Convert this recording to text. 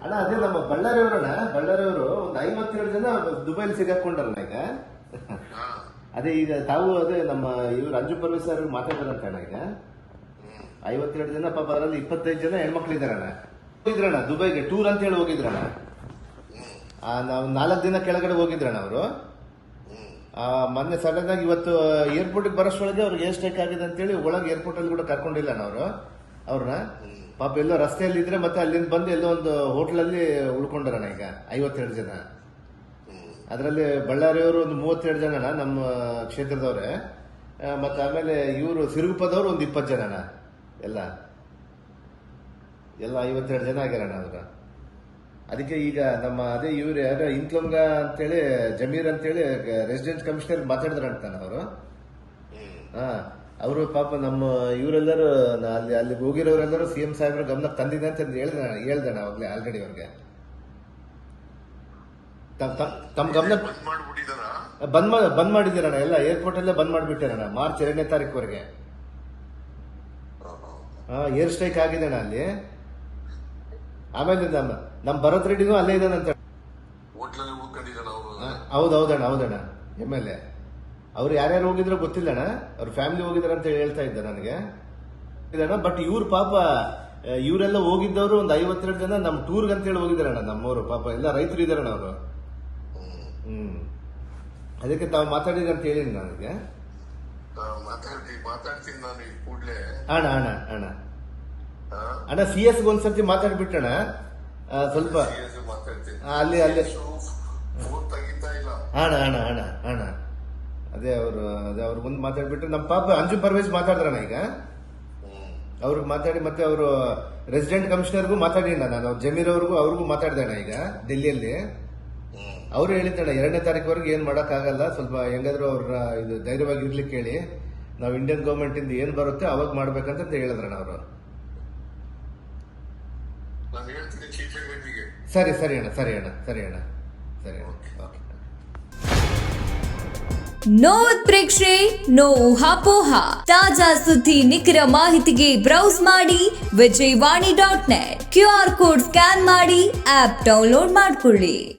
ಅಣ್ಣ ಅದೇ ನಮ್ಮ ಬಳ್ಳಾರಿಯವರು ಒಂದು 57 ಜನ ದುಬೈಲಿ ಸಿಗಾಕೊಂಡಾರಣ್ಣ ಈಗ. ಅದೇ ಈಗ ತಾವು ಅದೇ ನಮ್ಮ ಇವ್ರು ಅಂಜು ಪರ್ವೇಶ್ ಸರ್ ಮಾತಾಡಿದ್ರಂತ ಅಣ್ಣ ಈಗ 52 ಜನ ಪಾಪ ಅದರಲ್ಲಿ 25 ಜನ ಹೆಣ್ಮಕ್ಳಿದಾರಣ್ಣ. ಹೋಗಿದ್ರಣ್ಣ ದುಬೈಗೆ ಟೂರ್ ಅಂತ ಹೇಳಿ ಹೋಗಿದ್ರಣ್ಣ. ನಾವು 4 ದಿನ ಕೆಳಗಡೆ ಹೋಗಿದ್ರಣ್ಣ ಅವರು. ಮೊನ್ನೆ ಸಡನ್ ಆಗಿ ಇವತ್ತು ಏರ್ಪೋರ್ಟ್ ಬರೋಷ್ಟೊಳಗೆ ಅವ್ರಿಗೆ ಏನ್ ಸ್ಟ್ರೈಕ್ ಆಗಿದೆ ಅಂತೇಳಿ ಒಳಗೆ ಏರ್ಪೋರ್ಟ್ ಅಲ್ಲಿ ಕೂಡ ಕರ್ಕೊಂಡಿಲ್ಲ ಅವ್ರನ್ನ ಪಾಪ ಎಲ್ಲೋ ರಸ್ತೆಯಲ್ಲಿ ಇದ್ರೆ ಮತ್ತೆ ಅಲ್ಲಿಂದ ಬಂದು ಎಲ್ಲೋ ಒಂದು ಹೋಟ್ಲಲ್ಲಿ ಉಳ್ಕೊಂಡಾರಣ್ಣ ಈಗ 52 ಜನ. ಅದರಲ್ಲಿ ಬಳ್ಳಾರಿಯವರು ಒಂದು 32 ಜನನ ನಮ್ಮ ಕ್ಷೇತ್ರದವ್ರೆ, ಮತ್ತೆ ಆಮೇಲೆ ಇವರು ಸಿರುಗುಪ್ಪದವ್ರು ಒಂದು 20 ಜನನ, ಎಲ್ಲ 52 ಜನ ಆಗ್ಯಾರಣ್ಣ ಅವ್ರ. ಅದಕ್ಕೆ ಈಗ ನಮ್ಮ ಅದೇ ಇವ್ರು ಯಾರು ಇನ್ಕಮ್ಗ ಅಂತೇಳಿ ಜಮೀರ್ ಅಂತೇಳಿ ರೆಸಿಡೆಂಟ್ ಕಮಿಷನರ್ ಮಾತಾಡಿದ್ರಂತಾನ ಅವರು. ಅವರು ಪಾಪ ನಮ್ಮ ಇವರೆಲ್ಲರೂ ಅಲ್ಲಿ ಹೋಗಿರೋರೆಲ್ಲರೂ CM ಸಾಹೇಬ್ರ ಗಮನಕ್ಕೆ ತಂದಿದೆ ಅಂತ ಹೇಳ್ದಣ ಅವಾಗ್ಲೇ ಆಲ್ರೆಡಿ ಅವ್ರಿಗೆ. ತಮ್ಮ ಗಮನ ಬಂದ್ ಮಾಡಿದ್ದೀರಣ್ಣ, ಎಲ್ಲ ಏರ್ಪೋರ್ಟ್ ಅಲ್ಲೇ ಬಂದ್ ಮಾಡಿಬಿಟ್ಟಿರಣ್ಣ ಮಾರ್ಚ್ 2ನೇ ತಾರೀಕುವರೆಗೆ. ಏರ್ ಸ್ಟ್ರೈಕ್ ಆಗಿದೆ ಅಣ್ಣ ಅಲ್ಲಿ. ಆಮೇಲೆ ನಮ್ ಭರತ್ ರೆಡ್ಡಿನೂ ಅಲ್ಲೇ ಇದಾನಂತ. ಹೌದಣ್ಣ MLA ಅವ್ರು ಯಾರ್ಯಾರು ಹೋಗಿದ್ರೋ ಗೊತ್ತಿಲ್ಲಣ್ಣ, ಅವ್ರ ಫ್ಯಾಮಿಲಿ ಹೋಗಿದಾರ ಅಂತ ಹೇಳ್ತಾ ಇದ್ದ ನನಗೆ. ಬಟ್ ಇವ್ರು ಪಾಪ ಇವರೆಲ್ಲ ಹೋಗಿದ್ದವರು ಒಂದು 52 ಜನ ನಮ್ ಟೂರ್ಗ್ ಅಂತ ಹೇಳಿ ಹೋಗಿದಾರಣ್ಣ. ನಮ್ಮವರು ಪಾಪ ಎಲ್ಲ ರೈತರು ಇದಾರಣ್ಣ ಅವರು. ಅದಕ್ಕೆ ತಾವು ಮಾತಾಡಿದ್ರಿ ಅಂತ ಹೇಳಿ ನನಗೆ. ಅಣ್ಣ CS ಒಂದ್ಸರ್ತಿ ಮಾತಾಡ್ಬಿಟ್ಟಣ ಸ್ವಲ್ಪ ಅಲ್ಲಿ ಅಣ್ಣ ಅದೇ ಅವ್ರು ಮುಂದೆ ಮಾತಾಡ್ಬಿಟ್ರೆ ನಮ್ಮ ಪಾಪ ಅಂಜು ಪರ್ವೇಶ್ ಮಾತಾಡಿದ್ರಣ್ಣ ಈಗ. ಅವ್ರಿಗೆ ಮಾತಾಡಿ ಮತ್ತೆ ಅವರು ರೆಸಿಡೆಂಟ್ ಕಮಿಷನರ್ಗೂ ಮಾತಾಡಿ ನಾನು ಜಮೀರ್ ಅವ್ರಿಗೂ ಮಾತಾಡಿದಣ್ಣ ಈಗ ಡೆಲ್ಲಿಯಲ್ಲಿ. ಅವರು ಹೇಳಿದ್ದಣ್ಣ 2ನೇ ತಾರೀಕುವರೆಗೆ ಏನ್ ಮಾಡಕ್ ಆಗಲ್ಲ, ಸ್ವಲ್ಪ ಹೆಂಗಾದ್ರು ಅವ್ರ ಇದು ಧೈರ್ಯವಾಗಿ ಇರ್ಲಿಕ್ಕೆ ಹೇಳಿ, ನಾವು ಇಂಡಿಯನ್ ಗವರ್ಮೆಂಟ್ ಇಂದ ಏನ್ ಬರುತ್ತೆ ಅವಾಗ ಮಾಡ್ಬೇಕಂತ ಹೇಳಿದ್ರಣ್ಣ ಅವರು. ಸರಿ ಅಣ್ಣ. ನೋ ಉತ್ಪ್ರೇಕ್ಷೆ, ನೋ ಊಹಾಪೋಹ. ತಾಜಾ ಸುದ್ದಿ ನಿಖರ ಮಾಹಿತಿಗೆ ಬ್ರೌಸ್ ಮಾಡಿ vijayvani.net. QR ಕೋಡ್ ಸ್ಕ್ಯಾನ್ ಮಾಡಿ ಆಪ್ ಡೌನ್ಲೋಡ್ ಮಾಡಿಕೊಳ್ಳಿ.